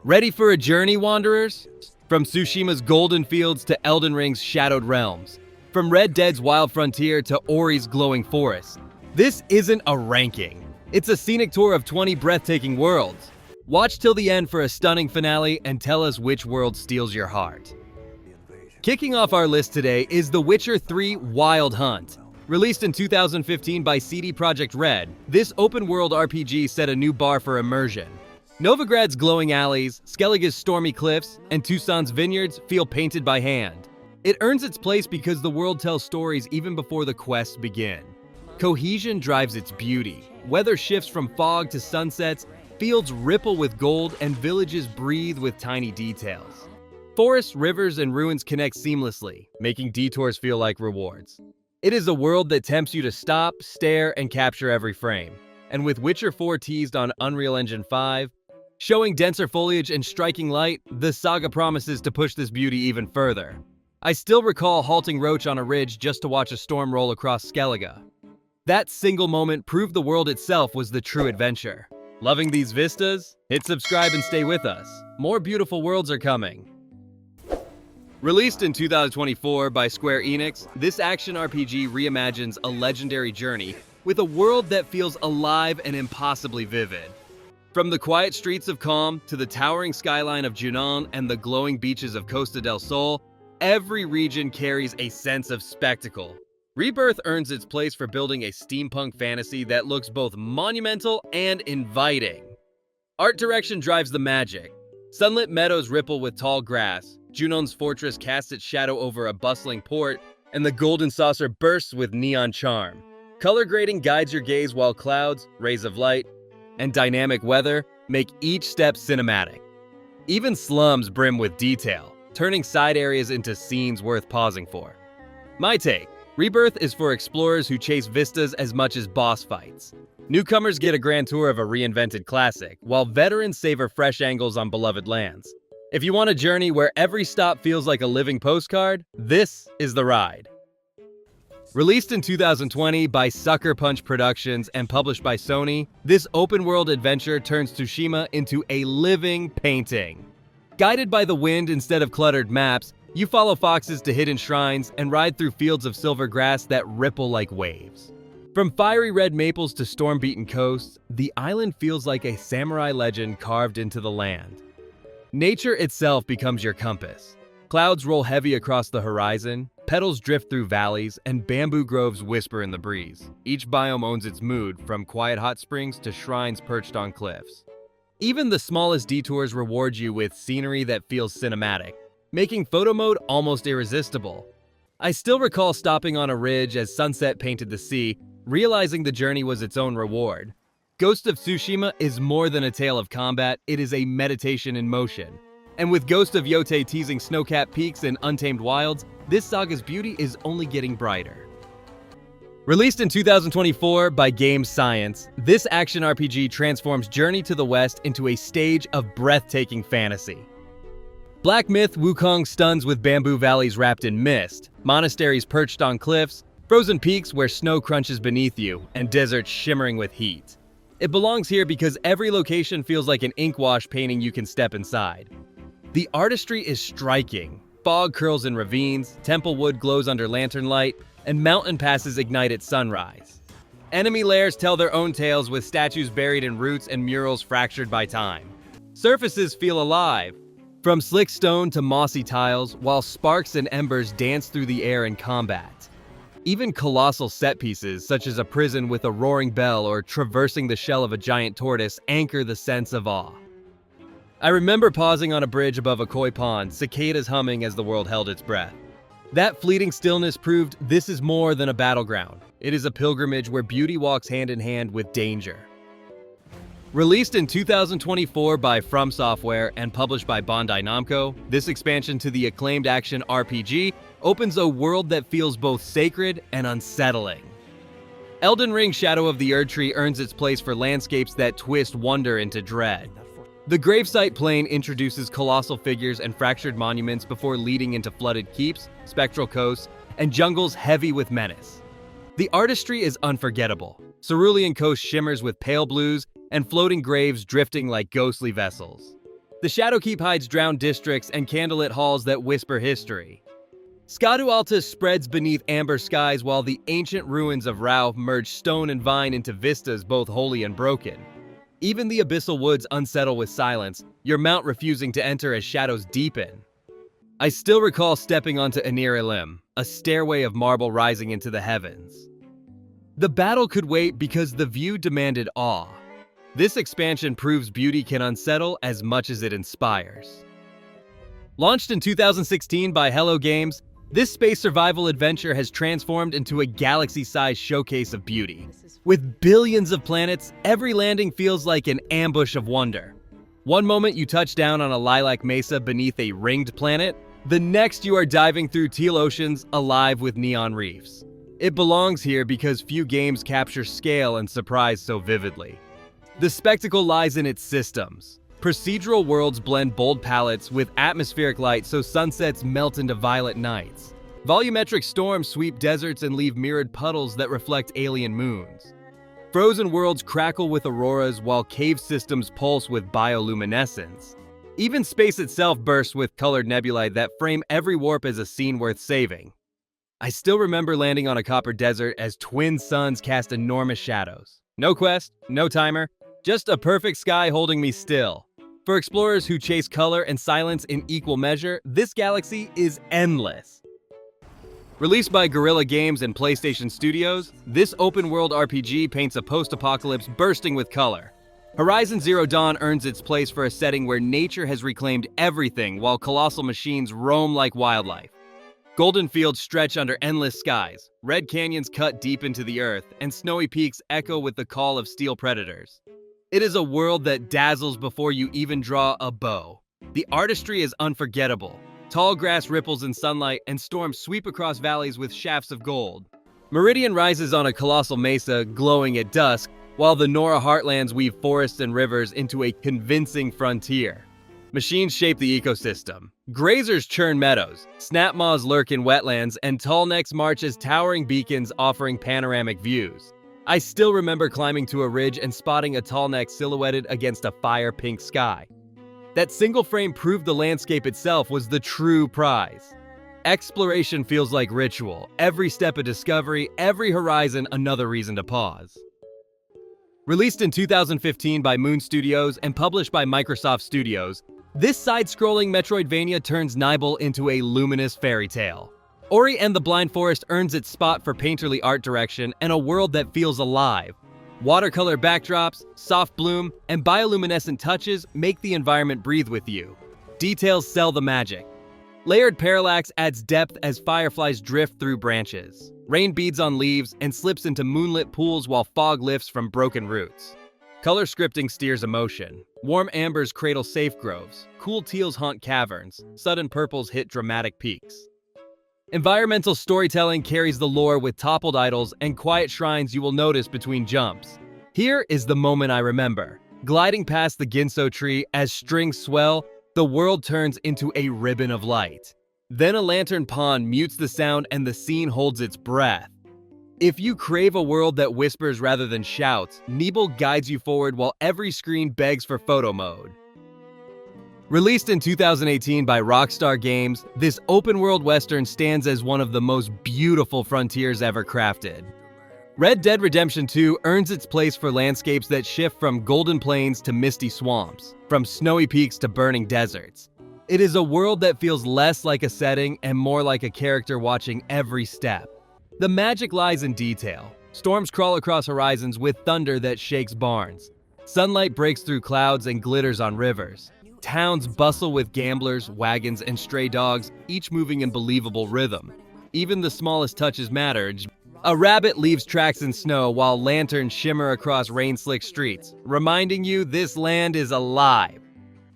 Ready for a journey, wanderers? From Tsushima's golden fields to Elden Ring's shadowed realms. From Red Dead's wild frontier to Ori's glowing forest. This isn't a ranking. It's a scenic tour of 20 breathtaking worlds. Watch till the end for a stunning finale and tell us which world steals your heart. Kicking off our list today is The Witcher 3 Wild Hunt. Released in 2015 by CD Projekt Red, this open-world RPG set a new bar for immersion. Novigrad's glowing alleys, Skellige's stormy cliffs, and Tucson's vineyards feel painted by hand. It earns its place because the world tells stories even before the quests begin. Cohesion drives its beauty. Weather shifts from fog to sunsets, fields ripple with gold, and villages breathe with tiny details. Forests, rivers, and ruins connect seamlessly, making detours feel like rewards. It is a world that tempts you to stop, stare, and capture every frame. And with Witcher 4 teased on Unreal Engine 5, showing denser foliage and striking light, the saga promises to push this beauty even further. I still recall halting Roach on a ridge just to watch a storm roll across Skellige. That single moment proved the world itself was the true adventure. Loving these vistas? Hit subscribe and stay with us. More beautiful worlds are coming. Released in 2024 by Square Enix, this action RPG reimagines a legendary journey with a world that feels alive and impossibly vivid. From the quiet streets of Calm to the towering skyline of Junon and the glowing beaches of Costa del Sol, every region carries a sense of spectacle. Rebirth earns its place for building a steampunk fantasy that looks both monumental and inviting. Art direction drives the magic. Sunlit meadows ripple with tall grass, Junon's fortress casts its shadow over a bustling port, and the golden saucer bursts with neon charm. Color grading guides your gaze while clouds, rays of light, and dynamic weather make each step cinematic. Even slums brim with detail, turning side areas into scenes worth pausing for. My take: Rebirth is for explorers who chase vistas as much as boss fights. Newcomers get a grand tour of a reinvented classic, while veterans savor fresh angles on beloved lands. If you want a journey where every stop feels like a living postcard, this is the ride. Released in 2020 by Sucker Punch Productions and published by Sony, this open-world adventure turns Tsushima into a living painting. Guided by the wind instead of cluttered maps, you follow foxes to hidden shrines and ride through fields of silver grass that ripple like waves. From fiery red maples to storm-beaten coasts, the island feels like a samurai legend carved into the land. Nature itself becomes your compass. Clouds roll heavy across the horizon, petals drift through valleys, and bamboo groves whisper in the breeze. Each biome owns its mood, from quiet hot springs to shrines perched on cliffs. Even the smallest detours reward you with scenery that feels cinematic, making photo mode almost irresistible. I still recall stopping on a ridge as sunset painted the sea, realizing the journey was its own reward. Ghost of Tsushima is more than a tale of combat, it is a meditation in motion. And with Ghost of Yote teasing snow-capped peaks and untamed wilds, this saga's beauty is only getting brighter. Released in 2024 by Game Science, this action RPG transforms Journey to the West into a stage of breathtaking fantasy. Black myth Wukong stuns with bamboo valleys wrapped in mist, monasteries perched on cliffs, frozen peaks where snow crunches beneath you, and deserts shimmering with heat. It belongs here because every location feels like an ink wash painting you can step inside. The artistry is striking. Fog curls in ravines, temple wood glows under lantern light, and mountain passes ignite at sunrise. Enemy lairs tell their own tales with statues buried in roots and murals fractured by time. Surfaces feel alive, from slick stone to mossy tiles, while sparks and embers dance through the air in combat. Even colossal set pieces, such as a prison with a roaring bell or traversing the shell of a giant tortoise, anchor the sense of awe. I remember pausing on a bridge above a koi pond, cicadas humming as the world held its breath. That fleeting stillness proved this is more than a battleground. It is a pilgrimage where beauty walks hand in hand with danger. Released in 2024 by From Software and published by Bandai Namco, this expansion to the acclaimed action RPG opens a world that feels both sacred and unsettling. Elden Ring Shadow of the Erdtree earns its place for landscapes that twist wonder into dread. The gravesite plain introduces colossal figures and fractured monuments before leading into flooded keeps, spectral coasts, and jungles heavy with menace. The artistry is unforgettable. Cerulean Coast shimmers with pale blues, and floating graves drifting like ghostly vessels. The Shadowkeep hides drowned districts and candlelit halls that whisper history. Skadu Alta spreads beneath amber skies while the ancient ruins of Rauh merge stone and vine into vistas both holy and broken. Even the abyssal woods unsettle with silence, your mount refusing to enter as shadows deepen. I still recall stepping onto Anir Elim, a stairway of marble rising into the heavens. The battle could wait because the view demanded awe. This expansion proves beauty can unsettle as much as it inspires. Launched in 2016 by Hello Games, this space survival adventure has transformed into a galaxy-sized showcase of beauty. With billions of planets, every landing feels like an ambush of wonder. One moment you touch down on a lilac mesa beneath a ringed planet, the next you are diving through teal oceans alive with neon reefs. It belongs here because few games capture scale and surprise so vividly. The spectacle lies in its systems. Procedural worlds blend bold palettes with atmospheric light so sunsets melt into violet nights. Volumetric storms sweep deserts and leave mirrored puddles that reflect alien moons. Frozen worlds crackle with auroras while cave systems pulse with bioluminescence. Even space itself bursts with colored nebulae that frame every warp as a scene worth saving. I still remember landing on a copper desert as twin suns cast enormous shadows. No quest, no timer, just a perfect sky holding me still. For explorers who chase color and silence in equal measure, this galaxy is endless. Released by Guerrilla Games and PlayStation Studios, this open-world RPG paints a post-apocalypse bursting with color. Horizon Zero Dawn earns its place for a setting where nature has reclaimed everything while colossal machines roam like wildlife. Golden fields stretch under endless skies, red canyons cut deep into the earth, and snowy peaks echo with the call of steel predators. It is a world that dazzles before you even draw a bow. The artistry is unforgettable. Tall grass ripples in sunlight, and storms sweep across valleys with shafts of gold. Meridian rises on a colossal mesa, glowing at dusk, while the Nora heartlands weave forests and rivers into a convincing frontier. Machines shape the ecosystem. Grazers churn meadows, snap maws lurk in wetlands, and tall necks march as towering beacons offering panoramic views. I still remember climbing to a ridge and spotting a tall neck silhouetted against a fire-pink sky. That single frame proved the landscape itself was the true prize. Exploration feels like ritual, every step a discovery, every horizon another reason to pause. Released in 2015 by Moon Studios and published by Microsoft Studios, this side-scrolling Metroidvania turns Nibel into a luminous fairy tale. Ori and the Blind Forest earns its spot for painterly art direction and a world that feels alive. Watercolor backdrops, soft bloom, and bioluminescent touches make the environment breathe with you. Details sell the magic. Layered parallax adds depth as fireflies drift through branches. Rain beads on leaves and slips into moonlit pools while fog lifts from broken roots. Color scripting steers emotion. Warm ambers cradle safe groves. Cool teals haunt caverns. Sudden purples hit dramatic peaks. Environmental storytelling carries the lore with toppled idols and quiet shrines you will notice between jumps. Here is the moment I remember. Gliding past the Ginso tree as strings swell, the world turns into a ribbon of light. Then a lantern pond mutes the sound and the scene holds its breath. If you crave a world that whispers rather than shouts, Nibel guides you forward while every screen begs for photo mode. Released in 2018 by Rockstar Games, this open-world western stands as one of the most beautiful frontiers ever crafted. Red Dead Redemption 2 earns its place for landscapes that shift from golden plains to misty swamps, from snowy peaks to burning deserts. It is a world that feels less like a setting and more like a character watching every step. The magic lies in detail. Storms crawl across horizons with thunder that shakes barns. Sunlight breaks through clouds and glitters on rivers. Towns bustle with gamblers, wagons, and stray dogs, each moving in believable rhythm. Even the smallest touches matter. A rabbit leaves tracks in snow while lanterns shimmer across rain-slick streets, reminding you this land is alive.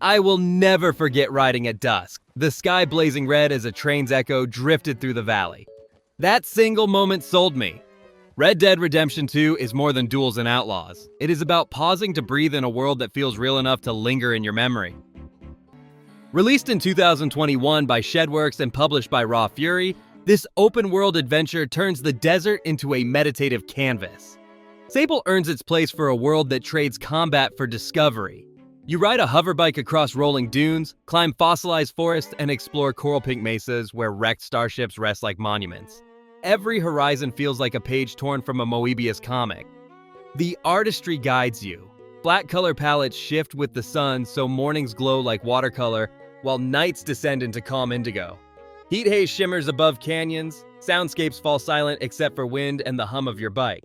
I will never forget riding at dusk, the sky blazing red as a train's echo drifted through the valley. That single moment sold me. Red Dead Redemption 2 is more than duels and outlaws. It is about pausing to breathe in a world that feels real enough to linger in your memory. Released in 2021 by Shedworks and published by Raw Fury, this open-world adventure turns the desert into a meditative canvas. Sable earns its place for a world that trades combat for discovery. You ride a hoverbike across rolling dunes, climb fossilized forests, and explore coral pink mesas where wrecked starships rest like monuments. Every horizon feels like a page torn from a Moebius comic. The artistry guides you. Flat color palettes shift with the sun so mornings glow like watercolor, while nights descend into calm indigo. Heat haze shimmers above canyons, soundscapes fall silent except for wind and the hum of your bike.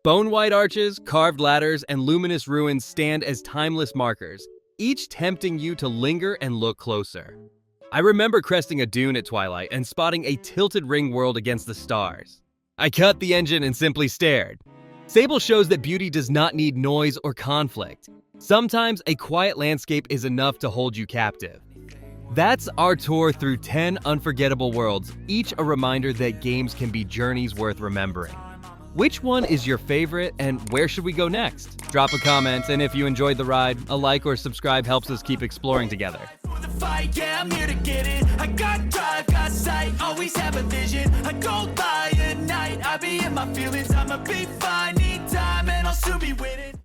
Bone-white arches, carved ladders, and luminous ruins stand as timeless markers, each tempting you to linger and look closer. I remember cresting a dune at twilight and spotting a tilted ring world against the stars. I cut the engine and simply stared. Sable shows that beauty does not need noise or conflict. Sometimes a quiet landscape is enough to hold you captive. That's our tour through 10 unforgettable worlds, each a reminder that games can be journeys worth remembering. Which one is your favorite, and where should we go next? Drop a comment, and if you enjoyed the ride, a like or subscribe helps us keep exploring together. Yeah, I'm here to get it. I got drive, got sight, always have a vision. I go by at night, I be in my feelings, I'ma be fine.